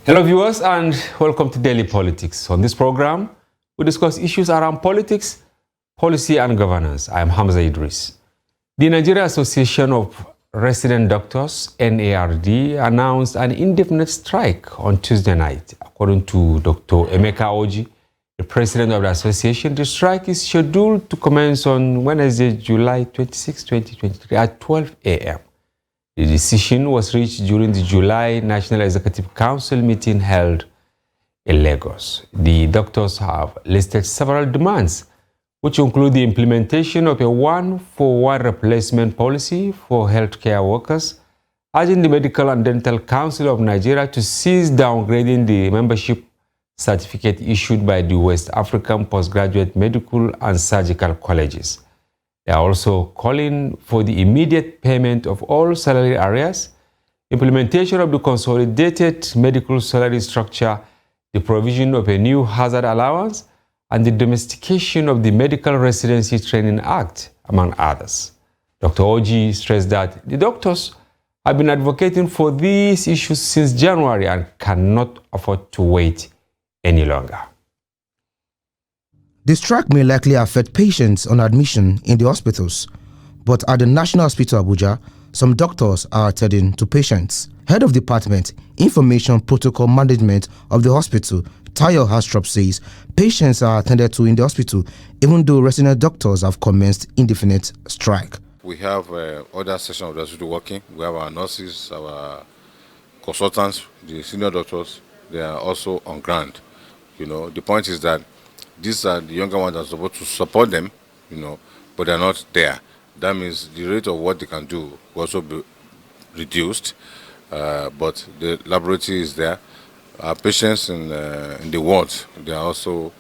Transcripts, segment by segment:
Hello viewers and welcome to Daily Politics. On this program, we discuss issues around politics, policy and governance. I am Hamza Idris. The Nigeria Association of Resident Doctors, NARD, announced an indefinite strike on Tuesday night. According to Dr. Emeka Oji, the president of the association, the strike is scheduled to commence on Wednesday, July 26, 2023 at 12 a.m. The decision was reached during the July National Executive Council meeting held in Lagos. The doctors have listed several demands, which include the implementation of a one-for-one replacement policy for healthcare workers, urging the Medical and Dental Council of Nigeria to cease downgrading the membership certificate issued by the West African Postgraduate Medical and Surgical Colleges. They are also calling for the immediate payment of all salary arrears, implementation of the consolidated medical salary structure, the provision of a new hazard allowance, and the domestication of the Medical Residency Training Act, among others. Dr. Oji stressed that the doctors have been advocating for these issues since January and cannot afford to wait any longer. The strike may likely affect patients on admission in the hospitals, but at the National Hospital Abuja, some doctors are attending to patients. Head of Department, Information Protocol Management of the hospital, Tayo Hastrop, says patients are attended to in the hospital, even though resident doctors have commenced indefinite strike. We have other sections of the hospital working. We have our nurses, our consultants, the senior doctors. They are also on ground. The point is that these are the younger ones that are supposed to support them, but they're not there. That means the rate of what they can do will also be reduced, but the laboratory is there. Our patients in the wards, they are also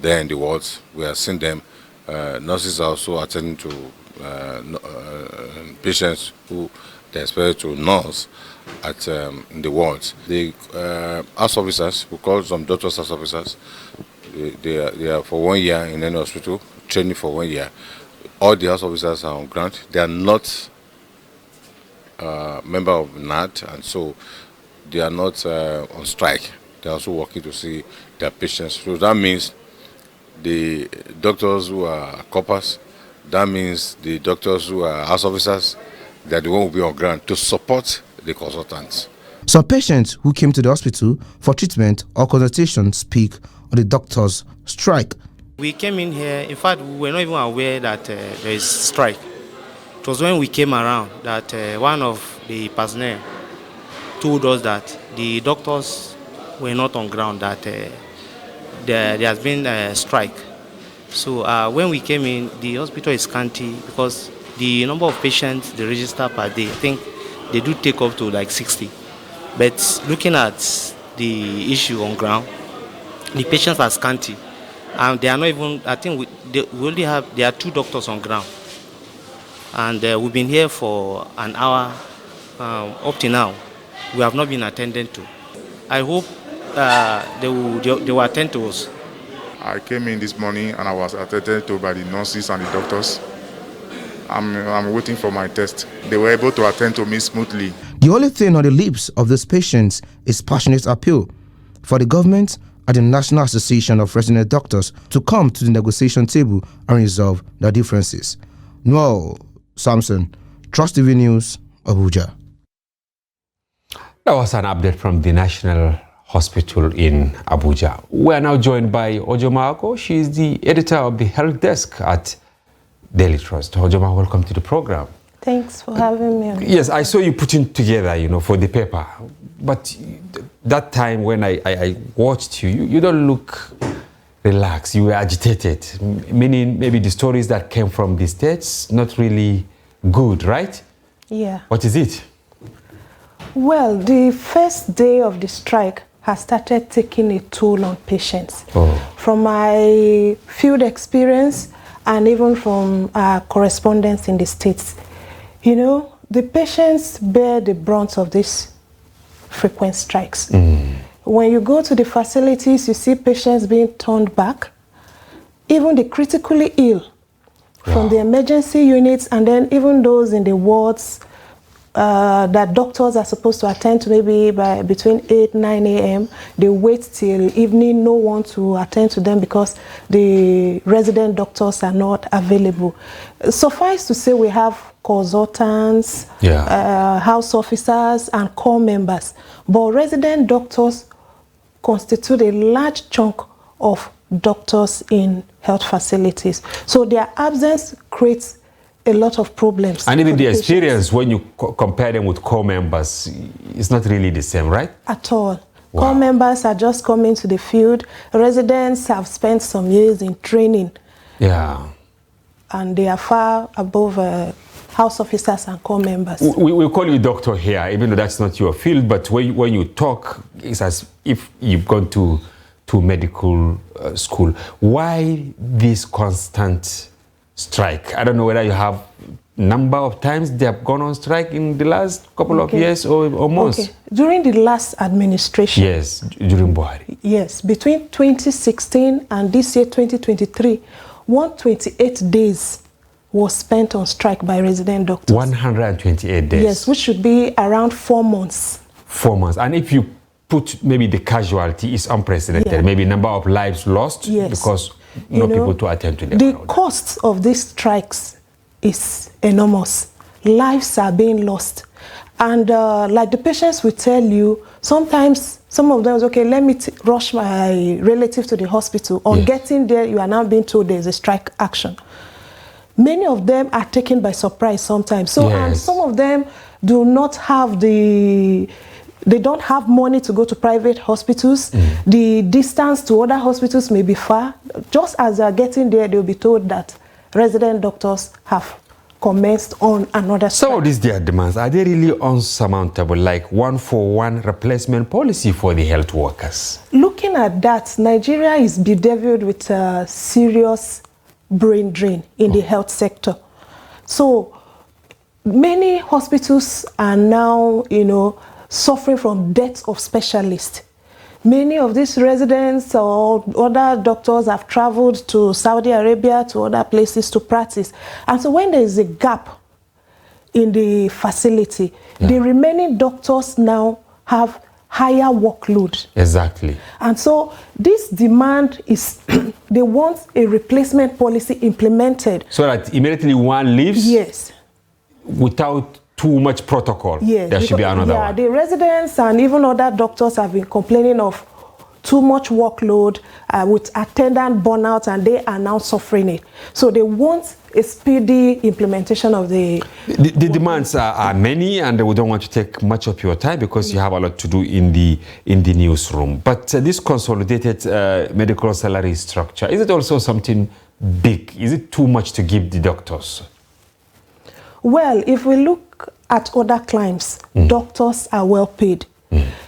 there in the wards. We are seeing them. Nurses are also attending to patients who they expect to nurse in the wards. The house officers, we call some doctors house officers, they are for 1 year in any hospital, training for 1 year. All the house officers are on grant. They are not member of NAD, and so they are not on strike. They are also working to see their patients. So that means the doctors who are corpers, that means the doctors who are house officers, that they won't be on grant to support the consultants. Some patients who came to the hospital for treatment or consultation speak on the doctor's strike. We came in here, in fact, we were not even aware that there is strike. It was when we came around that one of the personnel told us that the doctors were not on ground, that there has been a strike. So when we came in, the hospital is scanty because the number of patients they register per day, I think they do take up to like 60. But looking at the issue on ground, the patients are scanty, and they are not even. I think there are 2 doctors on ground, and we've been here for an hour. Up to now, we have not been attended to. I hope they will attend to us. I came in this morning and I was attended to by the nurses and the doctors. I'm waiting for my test. They were able to attend to me smoothly. The only thing on the lips of these patients is passionate appeal for the government and the National Association of Resident Doctors to come to the negotiation table and resolve their differences. Noel Samson, Trust TV News, Abuja. That was an update from the National Hospital in Abuja. We are now joined by Ojoma Ako. She is the editor of the Health Desk at Daily Trust. Ojoma, welcome to the program. Thanks for having me. Yes, I saw you putting together, for the paper. But that time when I watched you, you don't look relaxed. You were agitated, meaning maybe the stories that came from the States, not really good, right? Yeah. What is it? Well, the first day of the strike has started taking a toll on patients. Oh. From my field experience and even from correspondence in the States. The patients bear the brunt of these frequent strikes. When you go to the facilities, you see patients being turned back, even the critically ill from the emergency units, and then even those in the wards that doctors are supposed to attend to maybe by between 8, 9 a.m. They wait till evening, no one to attend to them because the resident doctors are not available. Suffice to say, we have consultants, house officers, and corps members. But resident doctors constitute a large chunk of doctors in health facilities. So their absence creates a lot of problems. And even the experience, when you compare them with corps members, it's not really the same, right? At all. Wow. Corps members are just coming to the field. Residents have spent some years in training. Yeah. And they are far above house officers and corps members. We call you doctor here, even though that's not your field, but when you talk, it's as if you've gone to medical school. Why this constant strike? I don't know whether you have number of times they have gone on strike in the last couple of years or months. Okay. During the last administration. Yes, during Buhari. Yes, between 2016 and this year, 2023, 128 days was spent on strike by resident doctors. 128 days? Yes, which should be around 4 months. 4 months. And if you put maybe the casualty is unprecedented, maybe number of lives lost because no people to attend to them. The cost of these strikes is enormous. Lives are being lost. And like the patients will tell you, sometimes some of them is, okay, let me rush my relative to the hospital. On getting there, you are now being told there's a strike action. Many of them are taken by surprise sometimes. So, and some of them do not have they don't have money to go to private hospitals. The distance to other hospitals may be far. Just as they are getting there, they'll be told that resident doctors have commenced on another strike. Some of these their demands, are they really unsurmountable, like one-for-one replacement policy for the health workers? Looking at that, Nigeria is bedeviled with a serious brain drain in the health sector. So many hospitals are now, suffering from death of specialists. Many of these residents or other doctors have traveled to Saudi Arabia, to other places to practice. And so when there is a gap in the facility, the remaining doctors now have higher workload. Exactly. And so this demand is, they want a replacement policy implemented. So that immediately one leaves? Yes. Without too much protocol, there should be another one. The residents and even other doctors have been complaining of too much workload with attendant burnout, and they are now suffering it. So they want a speedy implementation of the demands are many, and we don't want to take much of your time because you have a lot to do in the newsroom. But this consolidated medical salary structure, is it also something big? Is it too much to give the doctors? Well, if we look at other climes, doctors are well paid.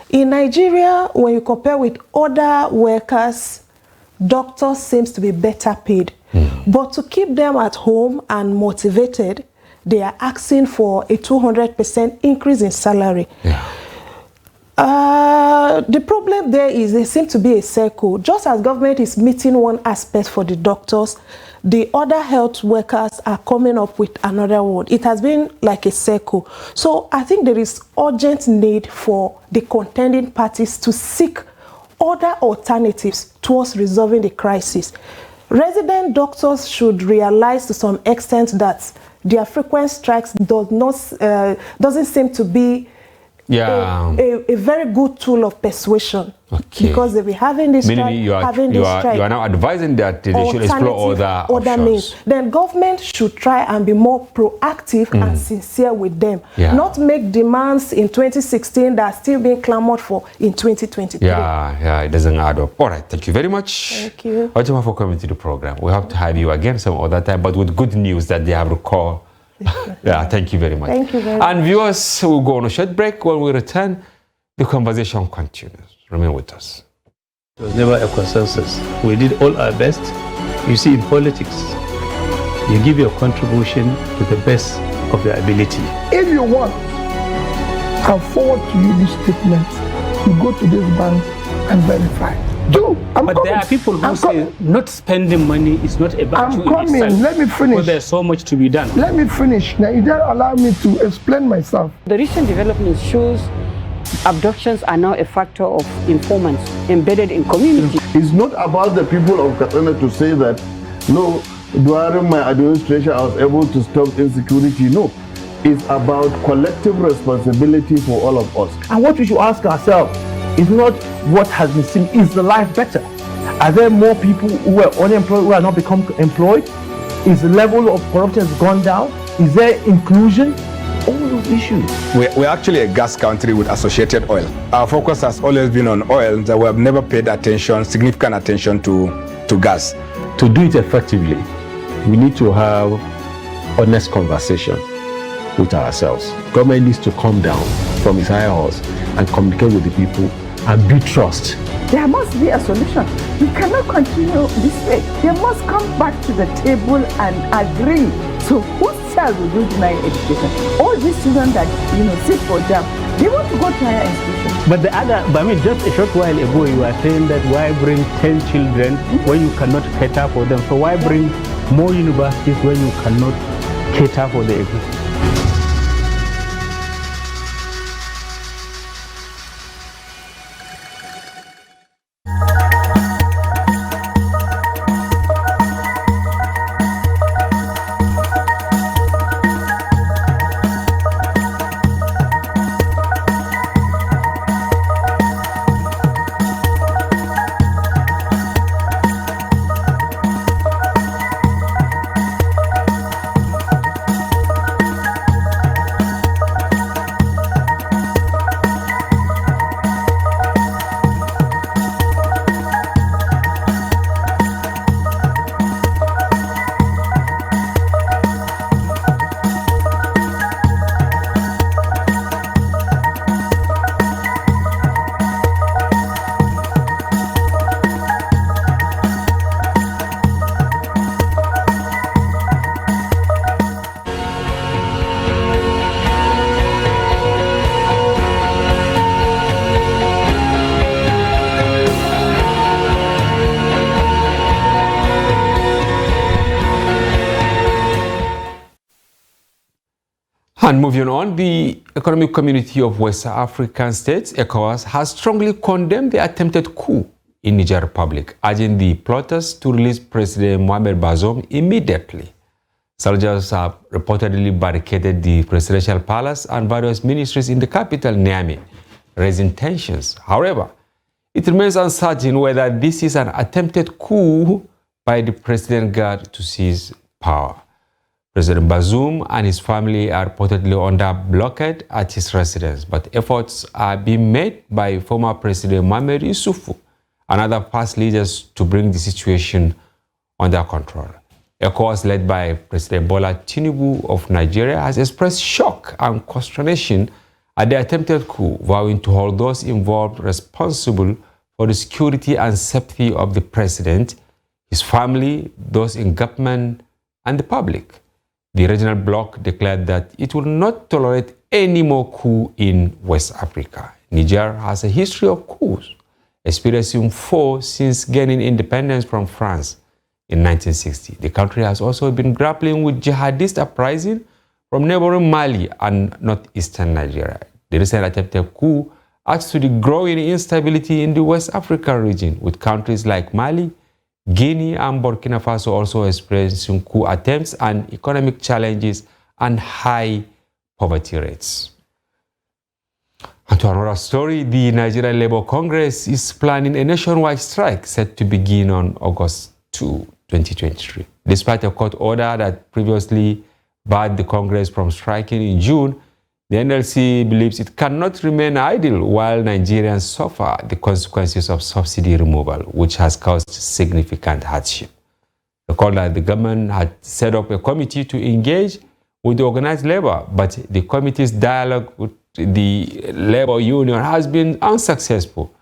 In Nigeria, when you compare with other workers, doctors seems to be better paid. But to keep them at home and motivated, they are asking for a 200% increase in salary. The problem there is there seems to be a circle. Just as government is meeting one aspect for the doctors, the other health workers are coming up with another one. It has been like a circle. So I think there is urgent need for the contending parties to seek other alternatives towards resolving the crisis. Resident doctors should realize to some extent that their frequent strikes doesn't seem to be a very good tool of persuasion, because they'll be having this strike, you are now advising that they should explore other means. Then government should try and be more proactive and sincere with them, not make demands in 2016 that are still being clamored for in 2023. It doesn't add up. All right, thank you very much. Thank you. Ojima, for coming to the program. We have to have you again some other time, but with good news that they have recalled. Thank you very much. Thank you very much. And viewers, we'll go on a short break. When we return, the conversation continues. Remain with us. It was never a consensus. We did all our best. You see, in politics, you give your contribution to the best of your ability. If you want, I'll forward to you this statement. You go to this bank and verify. But there are people who say not spending money is not a virtue in itself. Let me finish. But there's so much to be done. Let me finish. Now, you don't allow me to explain myself. The recent developments shows abductions are now a factor of informants embedded in community. It's not about the people of Katsina to say that, no, during my administration I was able to stop insecurity. No, it's about collective responsibility for all of us. And what we should ask ourselves is not what has been seen, is the life better? Are there more people who are unemployed who are not become employed? Is the level of corruption has gone down? Is there inclusion? All those issues. We're actually a gas country with associated oil. Our focus has always been on oil, that we have never paid significant attention to gas. To do it effectively, we need to have honest conversation with ourselves. Government needs to come down from its high horse and communicate with the people and build trust. There must be a solution. We cannot continue this way. They must come back to the table and agree. So whose child will do deny education? All these children that sit for jam, they want to go to higher institutions. But just a short while ago you were saying that why bring 10 children when you cannot cater for them? So why bring more universities when you cannot cater for the existing? And moving on, the Economic Community of West African States, ECOWAS, has strongly condemned the attempted coup in Niger Republic, urging the plotters to release President Mohamed Bazoum immediately. Soldiers have reportedly barricaded the presidential palace and various ministries in the capital, Niamey, raising tensions. However, it remains uncertain whether this is an attempted coup by the President Guard to seize power. President Bazoum and his family are reportedly under blockade at his residence, but efforts are being made by former President Mohamed Issoufou and other past leaders to bring the situation under control. ECOWAS, led by President Bola Tinubu of Nigeria, has expressed shock and consternation at the attempted coup, vowing to hold those involved responsible for the security and safety of the president, his family, those in government, and the public. The regional bloc declared that it will not tolerate any more coup in West Africa. Niger has a history of coups, experiencing 4 since gaining independence from France in 1960. The country has also been grappling with jihadist uprising from neighboring Mali and northeastern Nigeria. The recent attempted coup adds to the growing instability in the West Africa region, with countries like Mali, Guinea and Burkina Faso also experiencing coup attempts and economic challenges and high poverty rates. And to another story, the Nigerian Labour Congress is planning a nationwide strike set to begin on August 2, 2023. Despite a court order that previously barred the Congress from striking in June, the NLC believes it cannot remain idle while Nigerians suffer the consequences of subsidy removal, which has caused significant hardship. Recall that the government had set up a committee to engage with the organized labor, but the committee's dialogue with the labor union has been unsuccessful.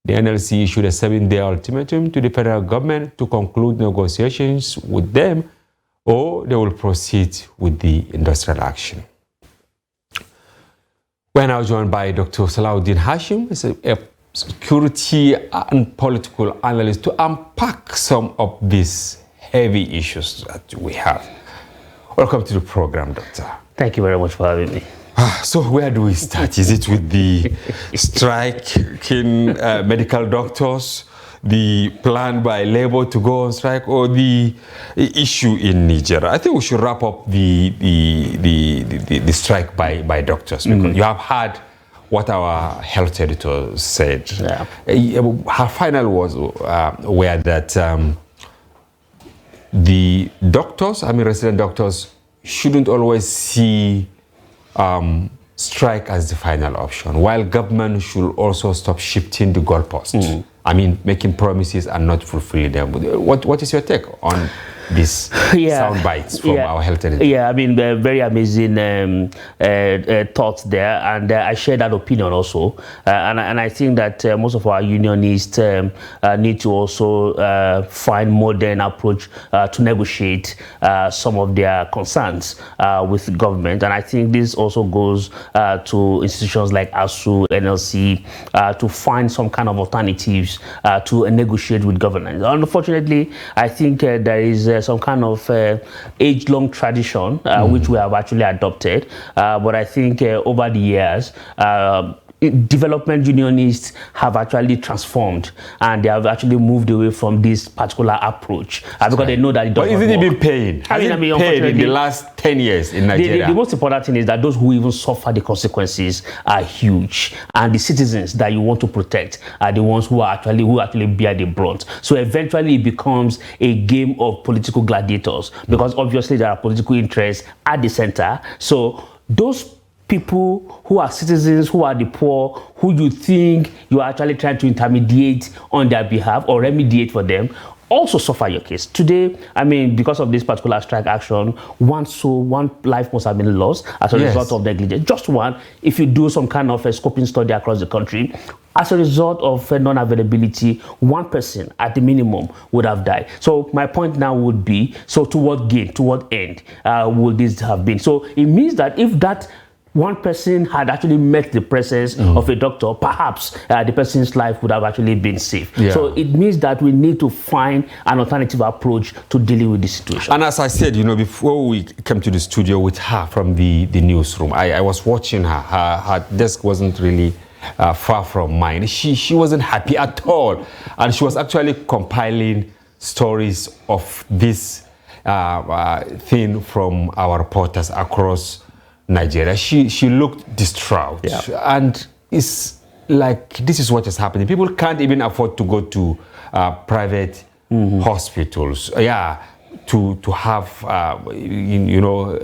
The NLC issued a 7-day ultimatum to the federal government to conclude negotiations with them, or they will proceed with the industrial action. We're now joined by Dr. Salahuddin Hashim, a security and political analyst to unpack some of these heavy issues that we have. Welcome to the program, Doctor. Thank you very much for having me. So where do we start? Is it with the strike in medical doctors, the plan by Labour to go on strike, or the issue in Niger? I think we should wrap up the strike by doctors, because you have heard what our health editor said. Yeah. Her final words were that the doctors, resident doctors, shouldn't always see strike as the final option, while government should also stop shifting the goalposts. Making promises and not fulfilling them. What is your take on these sound bites from our health editor? Yeah, very amazing thoughts there, and I share that opinion also. And I think that most of our unionists need to also find modern approach to negotiate some of their concerns with the government. And I think this also goes to institutions like ASU, NLC, to find some kind of alternatives to negotiate with government. Unfortunately, I think there is some kind of age-long tradition which we have actually adopted, but I think over the years development unionists have actually transformed, and they have actually moved away from this particular approach because they know that it doesn't work. But isn't it been paid? Paid in the last 10 years in Nigeria? The most important thing is that those who even suffer the consequences are huge, and the citizens that you want to protect are the ones who actually bear the brunt. So eventually it becomes a game of political gladiators, because obviously there are political interests at the center. So those people who are citizens, who are the poor, who you think you are actually trying to intermediate on their behalf or remediate for them, also suffer your case. Today, because of this particular strike action, one life must have been lost as a result of negligence. Just one. If you do some kind of a scoping study across the country, as a result of non-availability, one person at the minimum would have died. So my point now would be, so to what gain, to what end would this have been? So it means that if that one person had actually met the presence of a doctor, perhaps the person's life would have actually been safe. Yeah. So it means that we need to find an alternative approach to dealing with this situation. And as I said, before we came to the studio with her from the newsroom, I was watching her. Her desk wasn't really far from mine. She wasn't happy at all. And she was actually compiling stories of this thing from our reporters across Nigeria. She looked distraught, and it's like this is what is happening. People can't even afford to go to private hospitals, to have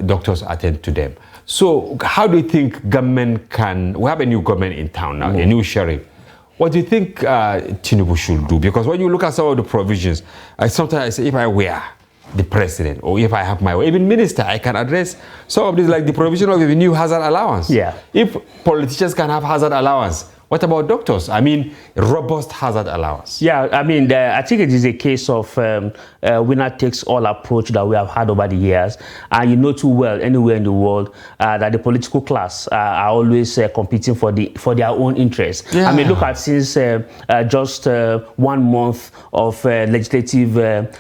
doctors attend to them. So how do you think government can? We have a new government in town now, a new sheriff. What do you think Tinubu should do? Because when you look at some of the provisions, sometimes I say, if I were the president, or if I have my even minister, I can address some of this, like the provision of a new hazard allowance. If politicians can have hazard allowance, what about doctors? Robust hazard allowance. I think it is a case of winner takes all approach that we have had over the years. And you know too well, anywhere in the world, that the political class are always competing for their own interests. Look at since just 1 month of legislative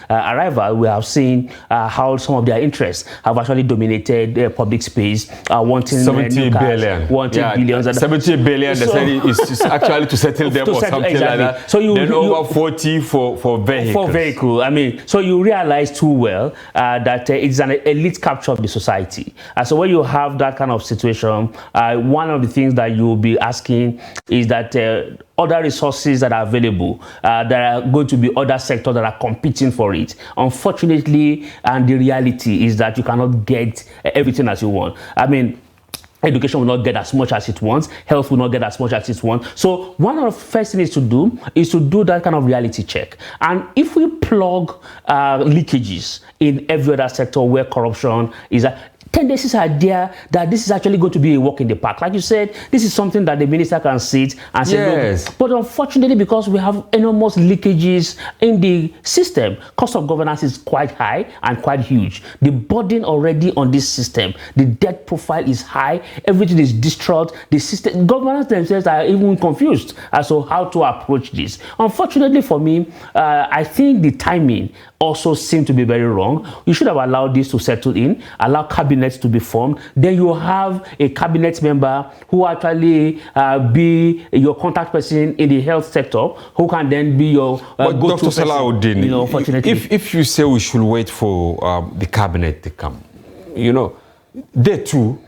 arrival, we have seen how some of their interests have actually dominated public space, wanting 70 billion. Wanting billions. 70 billion, they said it's actually to settle them or something like that. So then over 40 for vehicles. For vehicle. So you realize too well that it's an elite capture of the society. So when you have that kind of situation, one of the things that you will be asking is that other resources that are available, there are going to be other sectors that are competing for it. Unfortunately, and the reality is that you cannot get everything as you want. Education will not get as much as it wants. Health will not get as much as it wants. So one of the first things to do is to do that kind of reality check. And if we plug leakages in every other sector where corruption is, tendencies are there that this is actually going to be a walk in the park. Like you said, this is something that the minister can sit and say, yes. no. But unfortunately, because we have enormous leakages in the system, cost of governance is quite high and quite huge. The burden already on this system, the debt profile is high, everything is distraught, the system, governors themselves are even confused as to how to approach this. Unfortunately for me, I think the timing also seemed to be very wrong. You should have allowed this to settle in, allow cabinets to be formed. Then you have a cabinet member who actually be your contact person in the health sector, who can then be your go-to person. Dr. Salahuddin, you know, unfortunately, if you say we should wait for the cabinet to come, you know, they too,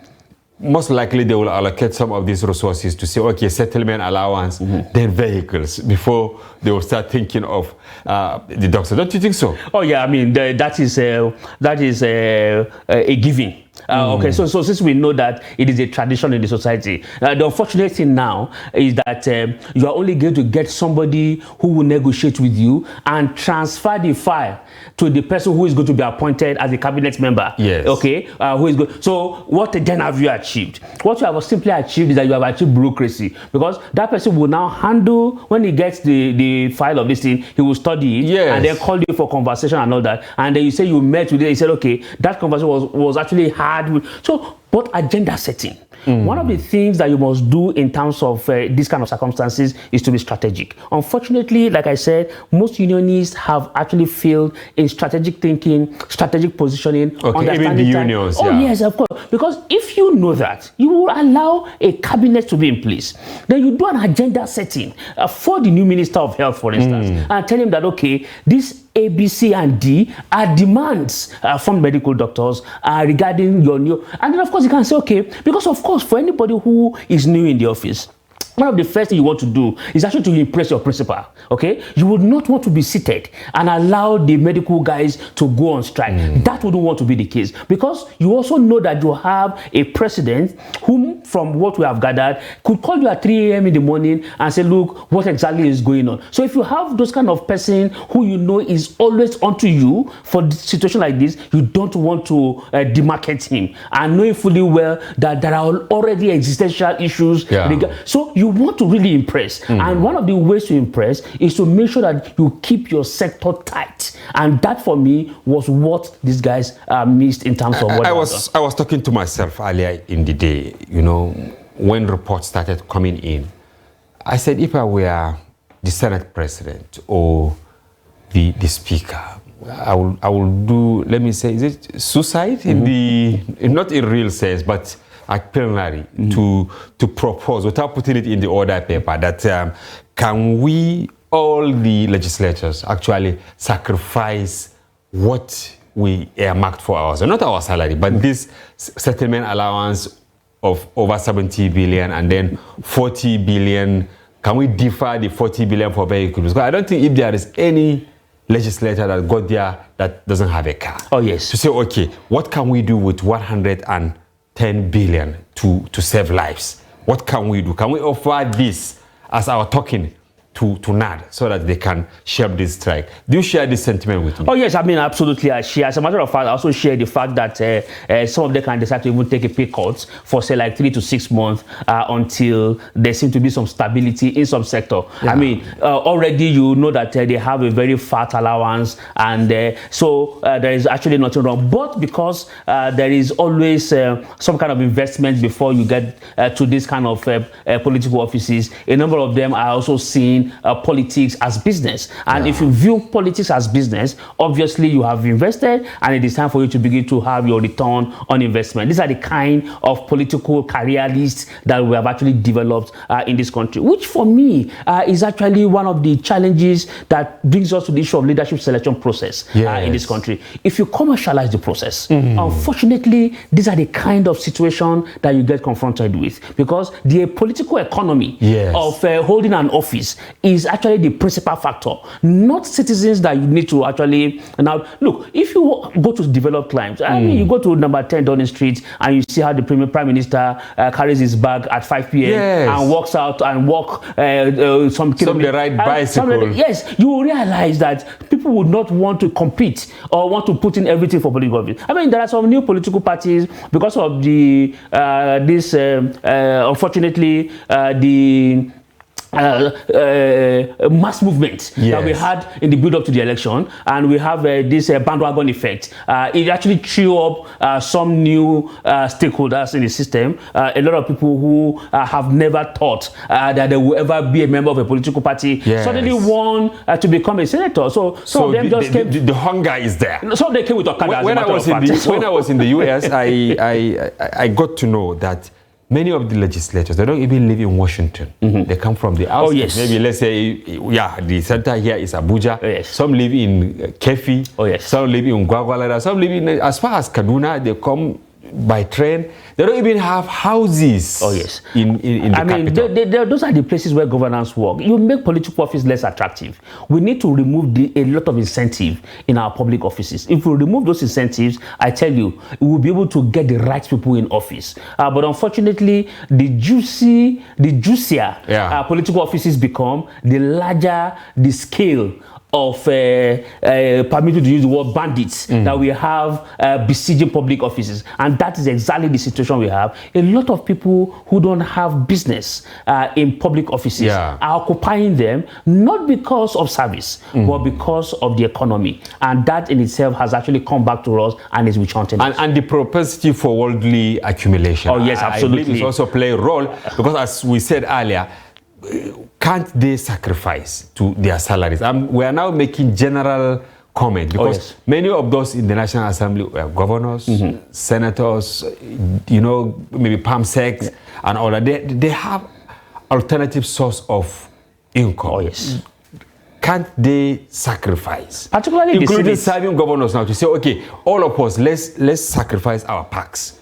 most likely they will allocate some of these resources to say, okay, settlement allowance, then vehicles, before they will start thinking of the doctor. Don't you think so? Oh yeah, I mean that is a given. Okay, so since we know that it is a tradition in the society, the unfortunate thing now is that you are only going to get somebody who will negotiate with you and transfer the file to the person who is going to be appointed as a cabinet member. Yes. Okay. Who is good? So what then have you achieved? What you have simply achieved is that you have achieved bureaucracy, because that person will now handle, when he gets the file of this thing, he will study it, yes, and then call you for conversation and all that, and then you say you met with it. He said, okay, that conversation was actually hard. So, but agenda setting. One of the things that you must do in terms of these kind of circumstances is to be strategic. Unfortunately, like I said, most unionists have actually failed in strategic thinking, strategic positioning. Okay, even the unions. Oh, yes, of course. Because if you know that, you will allow a cabinet to be in place. Then you do an agenda setting for the new Minister of Health, for instance, and tell him that, okay, this A, B, C, and D are demands from medical doctors regarding your new. And then, of course, you can say, okay, because, of course, for anybody who is new in the office, one of the first things you want to do is actually to impress your principal, okay? You would not want to be seated and allow the medical guys to go on strike. That wouldn't want to be the case, because you also know that you have a president whom, from what we have gathered, could call you at 3 a.m. in the morning and say, look, what exactly is going on? So if you have those kind of person who you know is always onto you for a situation like this, you don't want to demarcate him, and knowing fully well that there are already existential issues. So you want to really impress, and one of the ways to impress is to make sure that you keep your sector tight, and that for me was what these guys missed in terms of what I was talking to myself earlier in the day, you know, when reports started coming in. I said, if I were the Senate President or the Speaker, I will do, let me say, is it suicide in the, not in real sense, but like plenary, to propose, without putting it in the order paper, that can we, all the legislators, actually sacrifice what we earmarked for ourselves, not our salary, but this settlement allowance of over 70 billion and then 40 billion. Can we defer the 40 billion for vehicles? Because I don't think if there is any legislator that got there that doesn't have a car. Oh, yes. To say, okay, what can we do with 110 billion to save lives? What can we do? Can we offer this as our token to NAD so that they can shelve this strike? Do you share this sentiment with me? Oh yes, I mean, absolutely I share. As a matter of fact, I also share the fact that some of them can decide to even take a pay cut for say like 3 to 6 months until there seems to be some stability in some sector. I mean, already you know that they have a very fat allowance, and so there is actually nothing wrong. But because there is always some kind of investment before you get to this kind of political offices, a number of them are also seeing politics as business, and if you view politics as business, obviously you have invested and it is time for you to begin to have your return on investment. These are the kind of political career lists that we have actually developed in this country, which for me is actually one of the challenges that brings us to the issue of leadership selection process in this country. If you commercialize the process, unfortunately these are the kind of situation that you get confronted with, because the political economy of holding an office is actually the principal factor, not citizens that you need to actually. Now, look, if you go to developed climes, I mean, you go to number 10 Downing Street and you see how the Prime Minister carries his bag at 5 p.m. and walks out and walk some kilometers. Some they ride bicycle. Yes, you will realize that people people would not want to compete or want to put in everything for political office. I mean, there are some new political parties because of the unfortunately the mass movement that we had in the build-up to the election, and we have this bandwagon effect. It actually threw up some new stakeholders in the system. A lot of people who have never thought that they will ever be a member of a political party suddenly want to become a senator. So some of them just came. The hunger is there. Some of them came with Okada. When I was in the US, I got to know that many of the legislators, they don't even live in Washington. They come from the outside. Oh, yes. Maybe let's say, the center here is Abuja. Yes. Some live in Kefi. Oh, yes. Some live in Gwagwalada. Some live in, as far as Kaduna, they come by train. They don't even have houses. Oh, yes. In the capital. Those are the places where governance work. You make political office less attractive. We need to remove a lot of incentive in our public offices. If we remove those incentives, I tell you, we will be able to get the right people in office. But unfortunately, the juicier political offices become, the larger the scale of permitted to use the word bandits that we have besieging public offices, and that is exactly the situation we have. A lot of people who don't have business in public offices are occupying them, not because of service, but because of the economy, and that in itself has actually come back to us and is witch-hunting us. And the propensity for worldly accumulation. Oh yes, absolutely. I believe it also play a role because, as we said earlier, can't they sacrifice to their salaries? We are now making general comment because many of those in the National Assembly were governors, senators, maybe PAMSECs and all that. They have alternative source of income. Oh yes. Can't they sacrifice? Particularly including serving governors now to say, okay, all of us, let's sacrifice our packs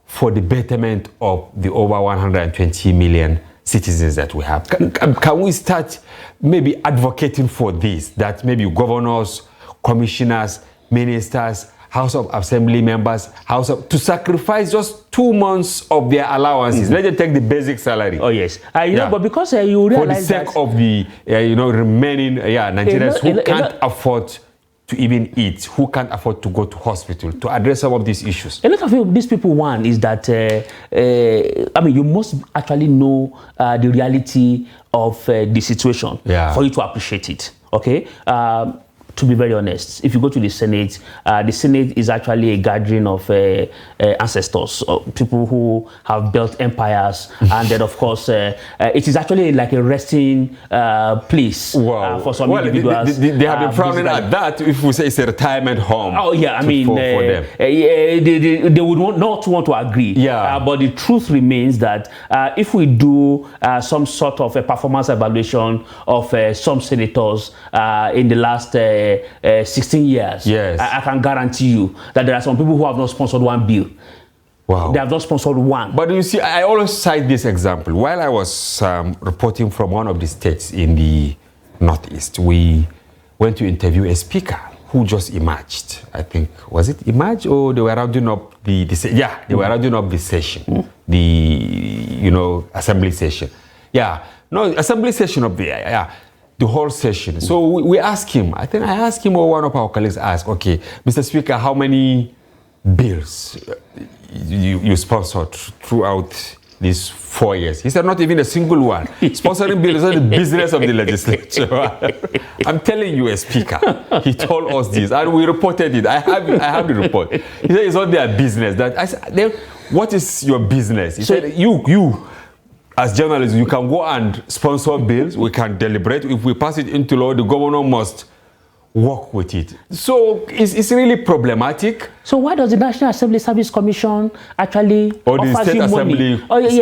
for the betterment of the over 120 million citizens that we have. Can we start maybe advocating for this, that maybe governors, commissioners, ministers, House of Assembly members, to sacrifice just 2 months of their allowances? Let's just take the basic salary. Oh yes, but because you realize for the sake of the remaining Nigerians who can't afford to even eat, who can't afford to go to hospital, to address some of these issues. A lot of these people want is that, you must actually know the reality of the situation for you to appreciate it, okay? To be very honest, if you go to the Senate is actually a gathering of ancestors, people who have built empires, and then of course it is actually like a resting place for some individuals. They have been frowning at that if we say it's a retirement home. Oh yeah, for them. They would not want to agree. But the truth remains that if we do some sort of a performance evaluation of some senators in the last 16 years, I can guarantee you that there are some people who have not sponsored one bill. Wow. They have not sponsored one. But you see, I always cite this example. While I was reporting from one of the states in the Northeast, we went to interview a speaker who just emerged. I think, was it emerged or they were rounding up they were rounding up the session, the assembly session. Assembly session up there, the whole session. So we asked him, I asked him, or one of our colleagues asked, okay, Mr. Speaker, how many bills you sponsored throughout these 4 years? He said, not even a single one. Sponsoring bills is not the business of the legislature. I'm telling you, a speaker. He told us this, and we reported it. I have the report. He said it's not their business. I said, what is your business? He said, you as journalists, you can go and sponsor bills. We can deliberate. If we pass it into law, the governor must work with it. So it's really problematic. So why does the National Assembly Service Commission actually offer you money?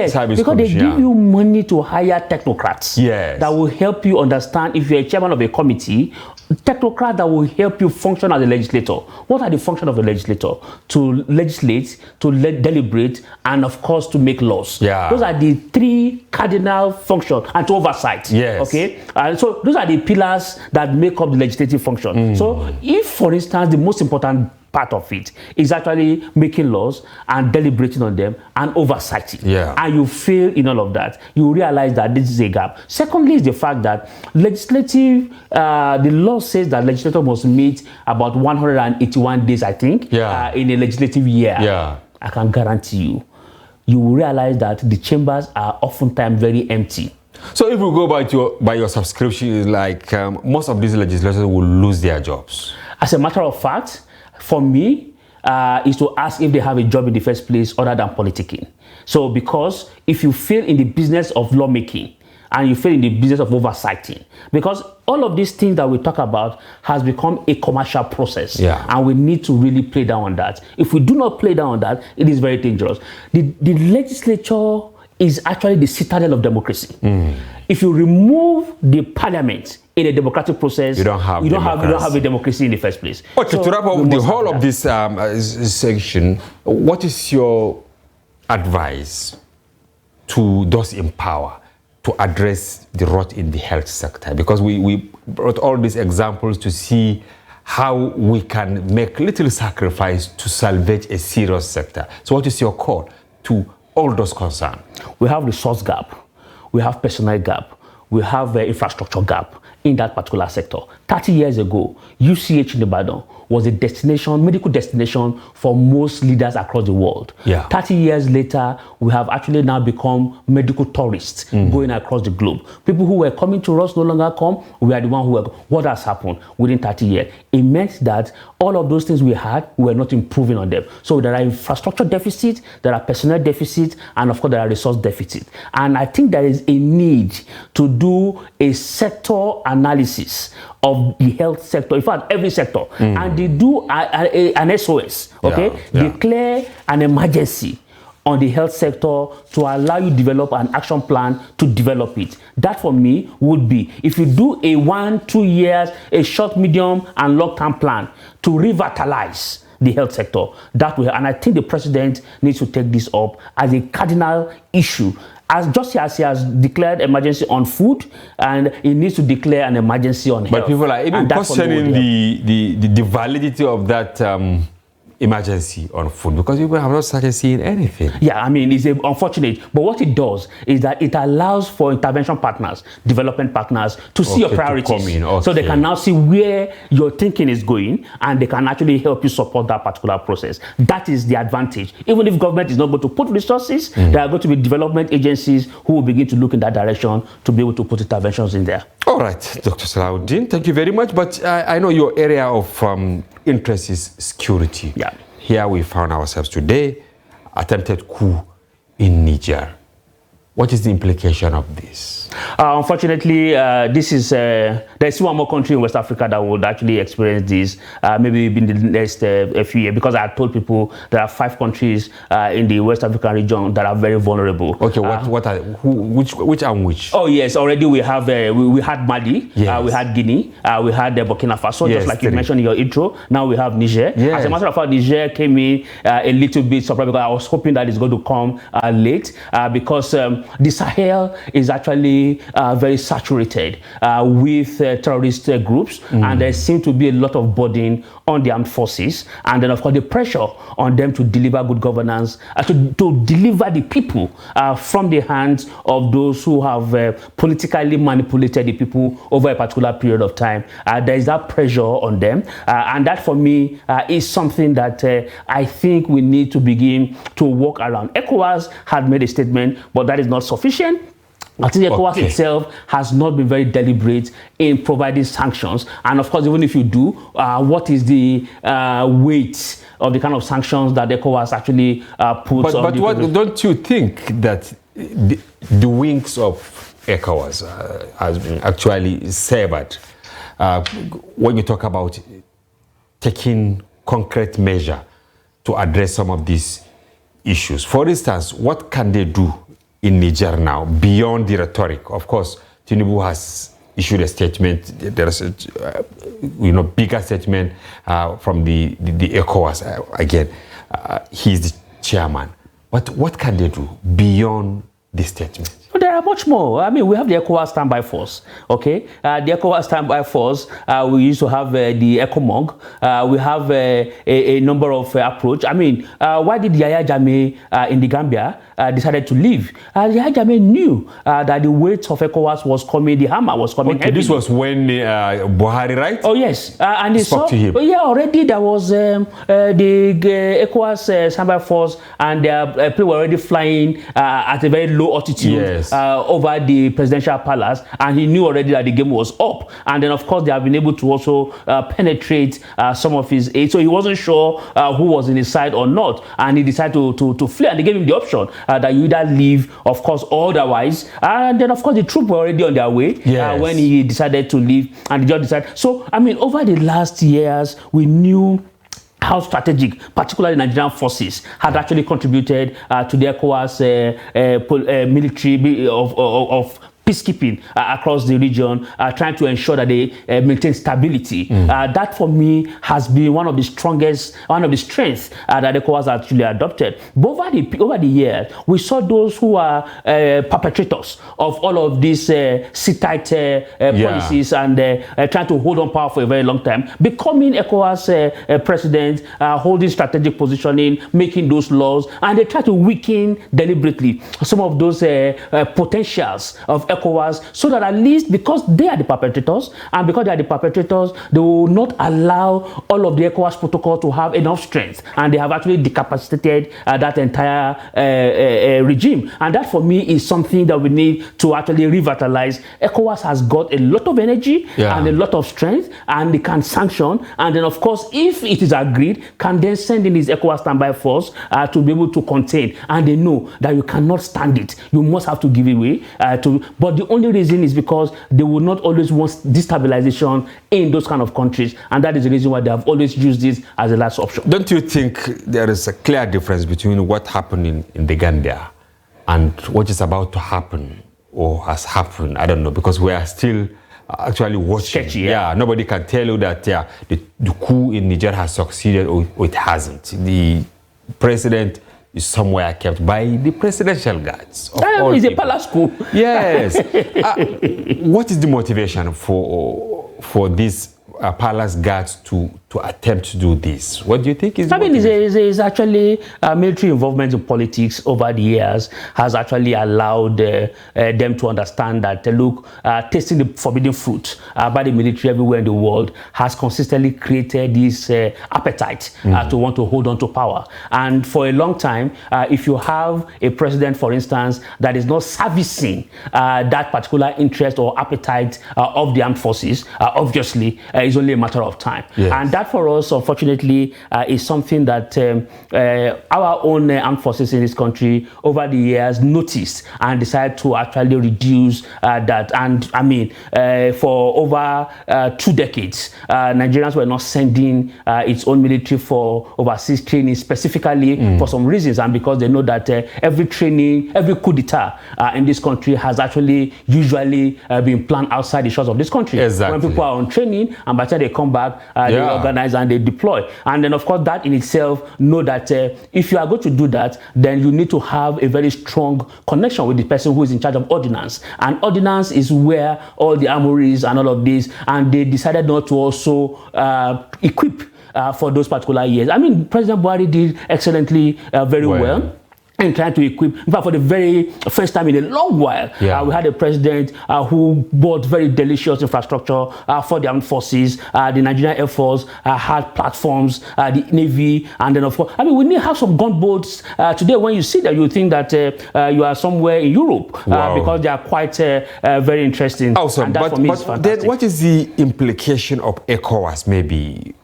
Service because they give you money to hire technocrats that will help you understand. If you're a chairman of a committee, technocrats that will help you function as a legislator. What are the functions of a legislator? To legislate, to deliberate, and of course to make laws. Those are the 3 cardinal functions, and to oversight. Okay, and so those are the pillars that make up the legislative function. So if, for instance, the most important part of it is actually making laws and deliberating on them and oversighting. Yeah. And you fail in all of that, you realize that this is a gap. Secondly is the fact that the law says that legislature must meet about 181 days, I think, in a legislative year. Yeah. I can guarantee you, you will realize that the chambers are oftentimes very empty. So if we go by your subscription, it's like most of these legislators will lose their jobs. As a matter of fact, for me, is to ask if they have a job in the first place other than politicking. So because if you fail in the business of lawmaking and you fail in the business of oversighting, because all of these things that we talk about has become a commercial process, and we need to really play down on that. If we do not play down on that, it is very dangerous. The legislature is actually the citadel of democracy. If you remove the parliament in a democratic process, you don't have a democracy in the first place. Okay, so to wrap up the whole of this section, what is your advice to those in power to address the rot in the health sector? Because we brought all these examples to see how we can make little sacrifice to salvage a serious sector. So what is your call to all those concerned? We have resource gap, we have personnel gap, we have infrastructure gap in that particular sector. 30 years ago, UCH in Ibadan was a destination, medical destination for most leaders across the world. 30 years later, we have actually now become medical tourists going across the globe. People who were coming to us no longer come. We are the one who were. What has happened within 30 years? It meant that all of those things we had, we were not improving on them. So there are infrastructure deficits, there are personnel deficits, and of course there are resource deficits. And I think there is a need to do a sector analysis of the health sector, in fact, every sector, and they do an SOS, okay? Declare an emergency on the health sector to allow you to develop an action plan to develop it. That for me would be, if you do a 1-2 years, a short, medium, and long-term plan to revitalize the health sector, that will, and I think the president needs to take this up as a cardinal issue. Just as he has declared emergency on food, and he needs to declare an emergency on health. But people are even questioning the validity of that emergency on food, because people have not started seeing anything. Yeah, I mean, it's unfortunate, but what it does is that it allows for intervention partners, development partners to see your priorities, so they can now see where your thinking is going, and they can actually help you support that particular process. That is the advantage. Even if government is not going to put resources, there are going to be development agencies who will begin to look in that direction to be able to put interventions in there. All right, Dr. Salahuddin, thank you very much. But I know your area of interest is security. Yeah. Here we found ourselves today, attempted coup in Niger. What is the implication of this? Unfortunately, there's one more country in West Africa that would actually experience this, maybe in the next few years, because I told people there are 5 countries in the West African region that are very vulnerable. Okay, what are which and which? Oh yes, already we have we had Mali, yes. We had Guinea, we had Burkina Faso, yes, just like you mentioned in your intro. Now we have Niger. Yes. As a matter of fact, Niger came in a little bit surprised, because I was hoping that it's going to come late, because the Sahel is actually very saturated with terrorist groups, and there seems to be a lot of burden on the armed forces, and then of course the pressure on them to deliver good governance, to deliver the people from the hands of those who have politically manipulated the people over a particular period of time. There is that pressure on them, and that for me is something that I think we need to begin to work around. ECOWAS had made a statement, but that is not sufficient. I think ECOWAS itself has not been very deliberate in providing sanctions. And of course, even if you do, what is the weight of the kind of sanctions that ECOWAS actually puts on? But what, don't you think that the wings of ECOWAS has been actually severed when you talk about taking concrete measure to address some of these issues? For instance, what can they do in Niger now, beyond the rhetoric? Of course, Tinubu has issued a statement. There is a bigger statement from the ECOWAS. Again, he's the chairman. But what can they do beyond this statement? But there are much more. I mean, we have the ECOWAS standby force, okay? The ECOWAS standby force, we used to have the ECOMOG. We have a number of approach. I mean, why did Yahya Jammeh in the Gambia decided to leave? Yahya Jammeh knew that the weight of ECOWAS was coming, the hammer was coming. Okay, this was when Buhari, right? Oh, yes. And he spoke to him. Yeah, already there was the ECOWAS standby force, and people were already flying at a very low altitude. Yes. Over the presidential palace, and he knew already that the game was up. And then, of course, they have been able to also penetrate some of his aides. So he wasn't sure who was in his side or not, and he decided to flee. And they gave him the option that you either leave, of course, or otherwise. And then, of course, the troops were already on their way when he decided to leave, and he just decided. So, I mean, over the last years, we knew how strategic, particularly Nigerian forces, had actually contributed to the ECOWAS military of peacekeeping across the region, trying to ensure that they maintain stability. That, for me, has been one of the strengths that ECOWAS actually adopted. But over the years, we saw those who are perpetrators of all of these sit-tight policies and trying to hold on power for a very long time, becoming ECOWAS president, holding strategic positioning, making those laws, and they try to weaken deliberately some of those potentials of ECOWAS, so that at least, because they are the perpetrators, and because they are the perpetrators, they will not allow all of the ECOWAS protocol to have enough strength, and they have actually decapacitated that entire regime. And that, for me, is something that we need to actually revitalize. ECOWAS has got a lot of energy and a lot of strength, and they can sanction, and then, of course, if it is agreed, can then send in his ECOWAS standby force to be able to contain. And they know that you cannot stand it. You must have to give away but the only reason is because they will not always want destabilization in those kind of countries, and that is the reason why they have always used this as a last option. Don't you think there is a clear difference between what happened in the Gambia and what is about to happen or has happened? I don't know, because we are still actually watching. Sketchy, yeah. Nobody can tell you that the coup in Niger has succeeded or it hasn't. The president is somewhere kept by the presidential guards. It's a palace coup. Yes. What is the motivation for these palace guards to attempt to do this? What do you think is? I mean, it's actually military involvement in politics over the years has actually allowed them to understand that look, tasting the forbidden fruit by the military everywhere in the world has consistently created this appetite to want to hold on to power. And for a long time, if you have a president, for instance, that is not servicing that particular interest or appetite of the armed forces, obviously, it's only a matter of time. Yes. And that, for us, unfortunately, is something that our own armed forces in this country over the years noticed and decided to actually reduce that. And I mean, for over 2 decades, Nigerians were not sending its own military for overseas training specifically for some reasons, and because they know that every training, every coup d'etat in this country has actually usually been planned outside the shores of this country. Exactly. When people are on training, and by the time they come back, they organize and they deploy. And then, of course, that in itself know that if you are going to do that, then you need to have a very strong connection with the person who is in charge of ordnance. And ordnance is where all the armories and all of this, and they decided not to also equip for those particular years. I mean, President Buhari did excellently, very well. And trying to equip, in fact, for the very first time in a long while, we had a president who bought very delicious infrastructure for the armed forces. The Nigerian Air Force had platforms, the Navy, and then, of course, I mean, we need to have some gunboats. Today, when you see that, you think that you are somewhere in Europe because they are quite very interesting. Awesome. And that, for me, is fantastic. Then what is the implication of ECOWAS maybe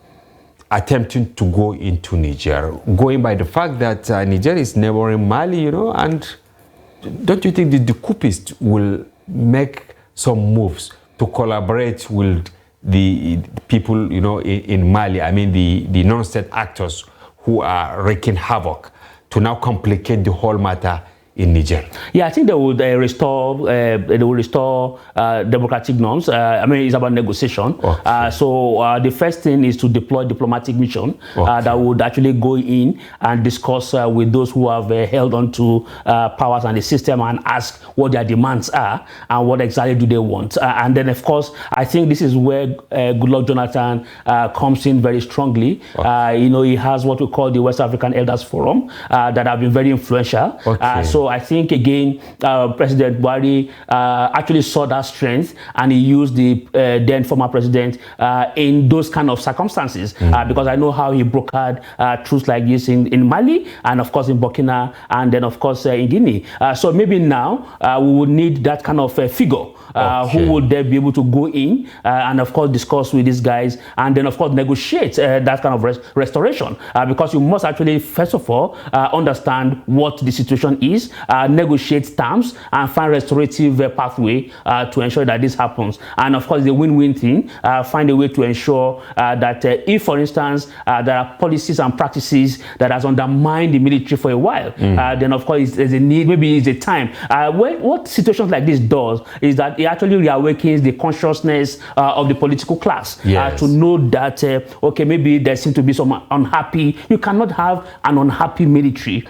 attempting to go into Niger, going by the fact that Niger is neighboring Mali, and don't you think the coupists will make some moves to collaborate with the people, in Mali? I mean, the non-state actors who are wreaking havoc to now complicate the whole matter in Niger? Yeah, I think they would restore democratic norms. I mean, it's about negotiation. Okay. So the first thing is to deploy diplomatic mission that would actually go in and discuss with those who have held on to powers and the system and ask what their demands are and what exactly do they want. And then, of course, I think this is where Goodluck Jonathan comes in very strongly. You know, he has what we call the West African Elders Forum that have been very influential. So I think, again, President Buhari actually saw that strength and he used the then former president in those kind of circumstances because I know how he brokered truths like this in Mali and, of course, in Burkina and then, of course, in Guinea. So maybe now we would need that kind of figure who would then be able to go in and, of course, discuss with these guys and then, of course, negotiate that kind of restoration because you must actually, first of all, understand what the situation is, negotiate terms and find restorative pathway to ensure that this happens. And, of course, the win-win thing, find a way to ensure that if, for instance, there are policies and practices that has undermined the military for a while, then, of course, there's a need, maybe it's a time. What situations like this does is that it actually reawakens the consciousness of the political class to know that, okay, maybe there seems to be some unhappy, you cannot have an unhappy military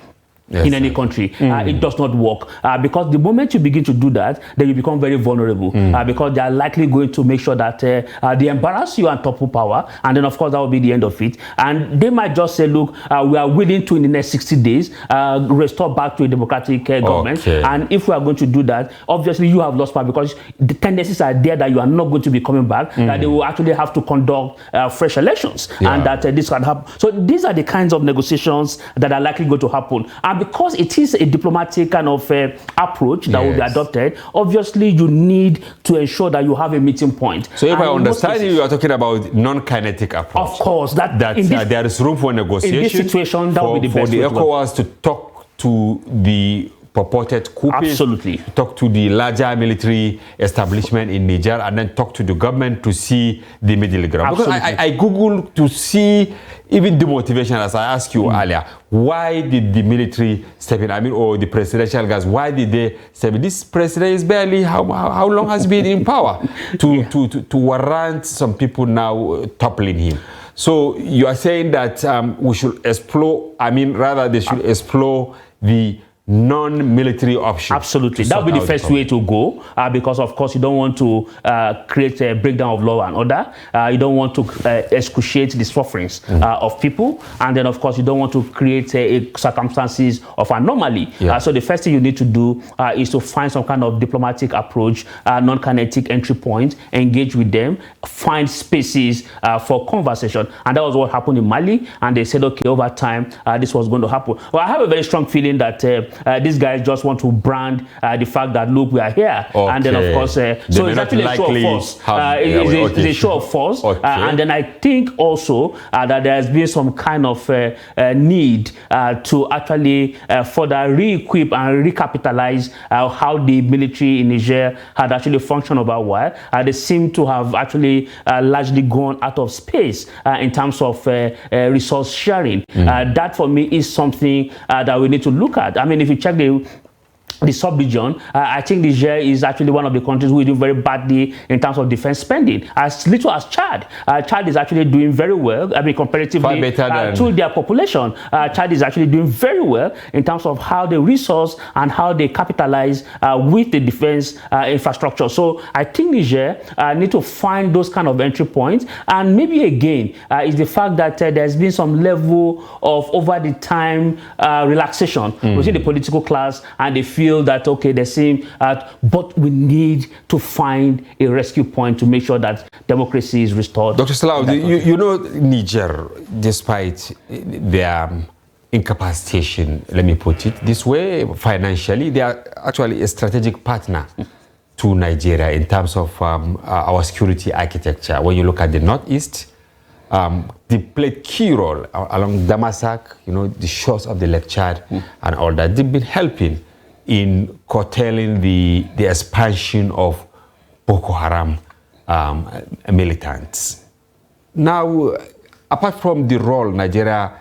in any country. It does not work because the moment you begin to do that, then you become very vulnerable because they are likely going to make sure that they embarrass you and topple power, and then of course that will be the end of it. And they might just say, look, we are willing to in the next 60 days restore back to a democratic government, and if we are going to do that, obviously you have lost power because the tendencies are there that you are not going to be coming back, that they will actually have to conduct fresh elections, and that this can happen. So these are the kinds of negotiations that are likely going to happen. And because it is a diplomatic kind of approach that will be adopted, obviously you need to ensure that you have a meeting point. So if I understand you are talking about non-kinetic approach. Of course, that there is room for negotiation. In this situation, that will be the best for the ECOWAS to talk to the purported coups, absolutely, talk to the larger military establishment in Niger, and then talk to the government to see the middle ground. Because I Googled to see even the motivation, as I asked you earlier. Why did the military step in? I mean, or the presidential guys, why did they step in? This president is barely, how long has been in power to warrant some people now toppling him? So you are saying that we should explore, I mean, rather they should explore the non-military option. Absolutely. That would be the first way to go because, of course, you don't want to create a breakdown of law and order. You don't want to excruciate the sufferings of people. And then, of course, you don't want to create circumstances of anomaly. So the first thing you need to do is to find some kind of diplomatic approach, non-kinetic entry point, engage with them, find spaces for conversation. And that was what happened in Mali. And they said, okay, over time, this was going to happen. Well, I have a very strong feeling that these guys just want to brand the fact that, look, we are here. And then, of course, so it's actually a show of force. It's a show of force. And then I think also that there has been some kind of need to actually further re-equip and recapitalize how the military in Niger had actually functioned over a while. They seem to have actually largely gone out of space in terms of resource sharing. That, for me, is something that we need to look at. I mean, if you check the sub-region, I think Niger is actually one of the countries who is doing very badly in terms of defense spending. As little as Chad. Chad is actually doing very well, I mean, comparatively to their population. Chad is actually doing very well in terms of how they resource and how they capitalize with the defense infrastructure. So I think Niger need to find those kind of entry points. And maybe again, is the fact that there's been some level of over the time relaxation within the political class, and they feel that, okay, they seem, but we need to find a rescue point to make sure that democracy is restored. Dr. Salau, you know, Niger, despite their incapacitation, let me put it this way, financially, they are actually a strategic partner to Nigeria in terms of our security architecture. When you look at the Northeast, they played key role along Damasak, you know, the shores of the Lake Chad and all that. They've been helping in curtailing the expansion of Boko Haram militants. Now, apart from the role Nigeria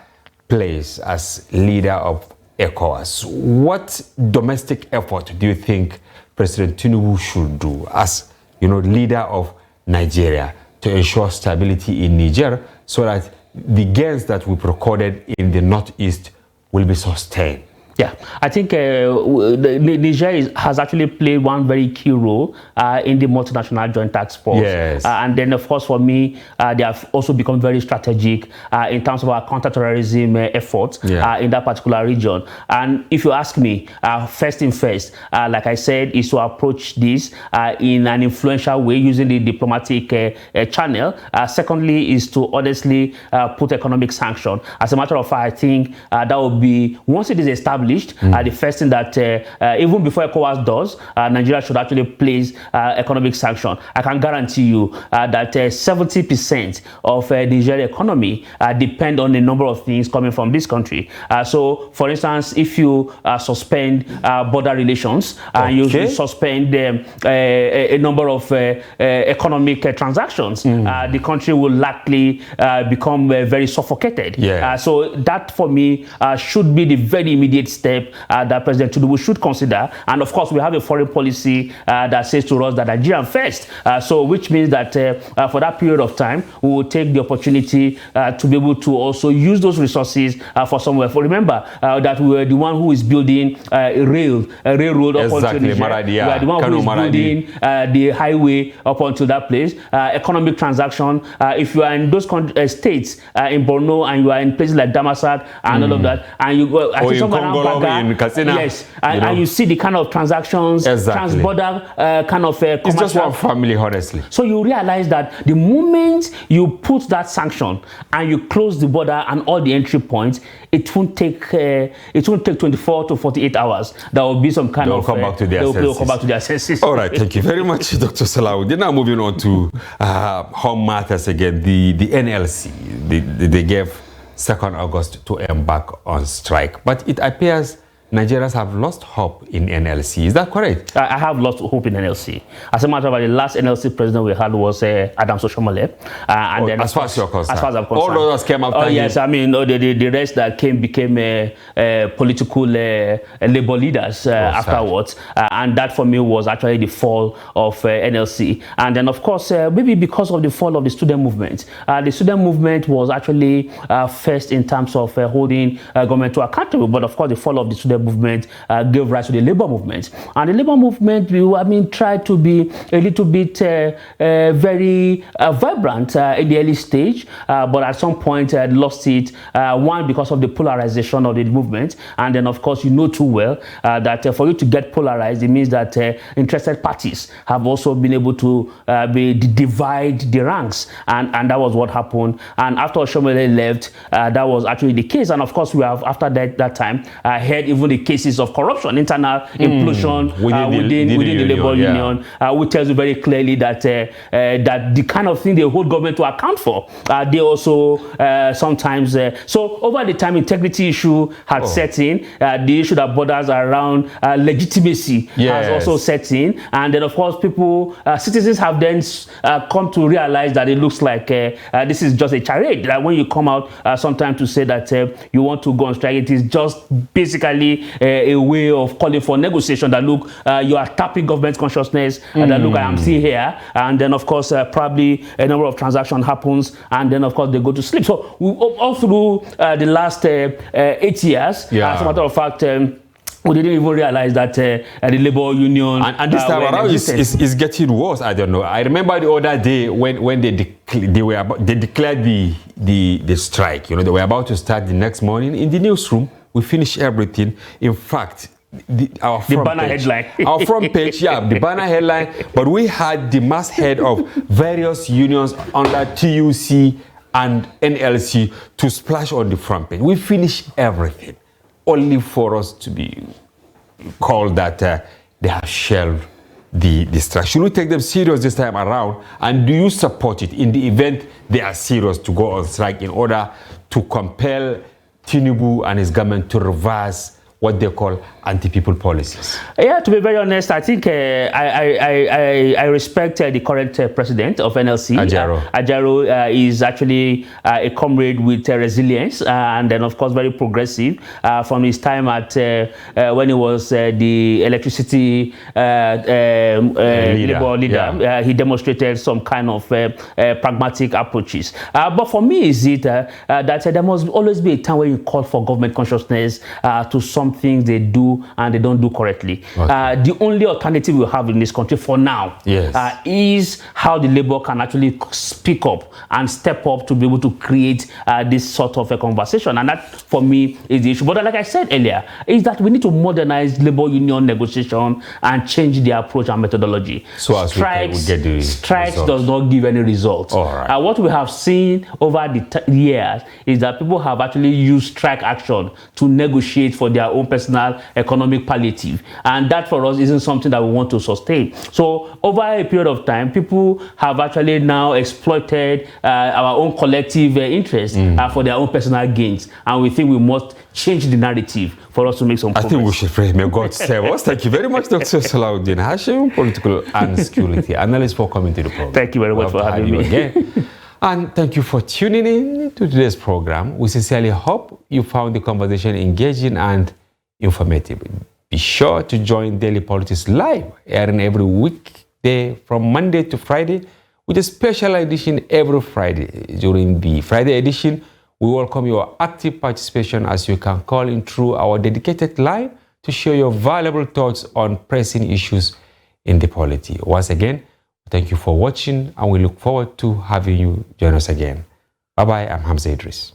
plays as leader of ECOWAS. What domestic effort do you think President Tinubu should do as, leader of Nigeria to ensure stability in Niger so that the gains that we've recorded in the Northeast will be sustained? Yeah, I think Niger has actually played one very key role in the multinational joint task force. Yes. And then, of course, for me, they have also become very strategic in terms of our counterterrorism efforts in that particular region. And if you ask me, first thing first, like I said, is to approach this in an influential way using the diplomatic channel. Secondly, is to honestly put economic sanction. As a matter of fact, I think that will be, once it is established, the first thing that even before ECOWAS does, Nigeria should actually place economic sanction. I can guarantee you that 70% of the Nigeria economy depend on a number of things coming from this country. So, for instance, if you suspend border relations, you suspend a number of economic transactions, the country will likely become very suffocated. So that, for me, should be the very immediate step that President Tinubu should consider. And of course, we have a foreign policy that says to us that Nigeria first. So which means that for that period of time, we will take the opportunity to be able to also use those resources for somewhere. For remember that we were the one who is building a railroad up onto Niger. We are the one who is building the highway up onto that place. Economic transaction. If you are in those states in Borno and you are in places like Damasak and all of that, and you go, I think somewhere around Baga, yes, and you see the kind of transactions, transborder kind of commercial. It's just one family, honestly. So you realize that the moment you put that sanction and you close the border and all the entry points, it won't take 24 to 48 hours. There will be some kind of come back to their senses. They'll come back to their senses. All right, thank you very much, Dr. Salahuddin. Now moving on to home matters again. The NLC, they gave 2nd August to embark on strike, but it appears Nigerians have lost hope in NLC. Is that correct? I have lost hope in NLC. As a matter of fact, the last NLC president we had was Adam Soshomole. And then, as far as you're concerned, as far as I'm concerned, all those came after him. Yes, I mean, the rest that became political labor leaders afterwards. And that for me was actually the fall of NLC. And then, of course, maybe because of the fall of the student movement. The student movement was actually first in terms of holding government to accountable. But of course, the fall of the student movement gave rise to the labor movement. And the labor movement, tried to be a little bit very vibrant in the early stage, but at some point lost it. One, because of the polarization of the movement. And then, of course, you know too well that for you to get polarized, it means that interested parties have also been able to divide the ranks. And that was what happened. And after Oshomole left, that was actually the case. And of course, we have, after that time, heard even the cases of corruption, internal implosion within the labor union, which tells you very clearly that that the kind of thing they hold government to account for, they also sometimes. So over the time, integrity issue had set in. The issue that borders around legitimacy has also set in, and then of course citizens have then come to realize that it looks like this is just a charade. That when you come out sometimes to say that you want to go on strike, it is just basically a way of calling for negotiation. That look, you are tapping government consciousness, and that look, I am still here. And then of course probably a number of transactions happens, and then of course they go to sleep. So all through the last 8 years, as a matter of fact, we didn't even realize that the labor union and this time around is getting worse. I don't know. I remember the other day when they declared the strike. They were about to start the next morning. In the newsroom, we finished everything. In fact, our front page, the banner headline, but we had the masthead of various unions under TUC and NLC to splash on the front page. We finished everything, only for us to be called that they have shelved the strike. Should we take them serious this time around? And do you support it in the event they are serious to go on strike in order to compel Tinubu and his government to reverse what they call anti-people policies? Yeah, to be very honest, I think I respect the current president of NLC. Ajaro is actually a comrade with resilience and then, of course, very progressive. From his time at when he was the electricity labor leader, he demonstrated some kind of pragmatic approaches. But for me, is it that there must always be a time where you call for government consciousness to some things they do and they don't do correctly. The only alternative we have in this country for now is how the labor can actually speak up and step up to be able to create this sort of a conversation. And that, for me, is the issue. But like I said earlier, is that we need to modernize labor union negotiation and change the approach and methodology. So as strikes does not give any result. What we have seen over the years is that people have actually used strike action to negotiate for their own personal economic palliative, and that for us isn't something that we want to sustain. So over a period of time, people have actually now exploited our own collective interest for their own personal gains, and we think we must change the narrative for us to make some progress. I think we should pray. May God save us. Thank you very much, Dr. Salahuddin Hashim, political and security analyst, for coming to the program. Thank you very much for having me again. And thank you for tuning in to today's program. We sincerely hope you found the conversation engaging and informative. Be sure to join Daily Politics Live, airing every weekday from Monday to Friday, with a special edition every Friday. During the Friday edition, we welcome your active participation, as you can call in through our dedicated line to share your valuable thoughts on pressing issues in the polity. Once again, thank you for watching, and we look forward to having you join us again. Bye-bye. I'm Hamza Idris.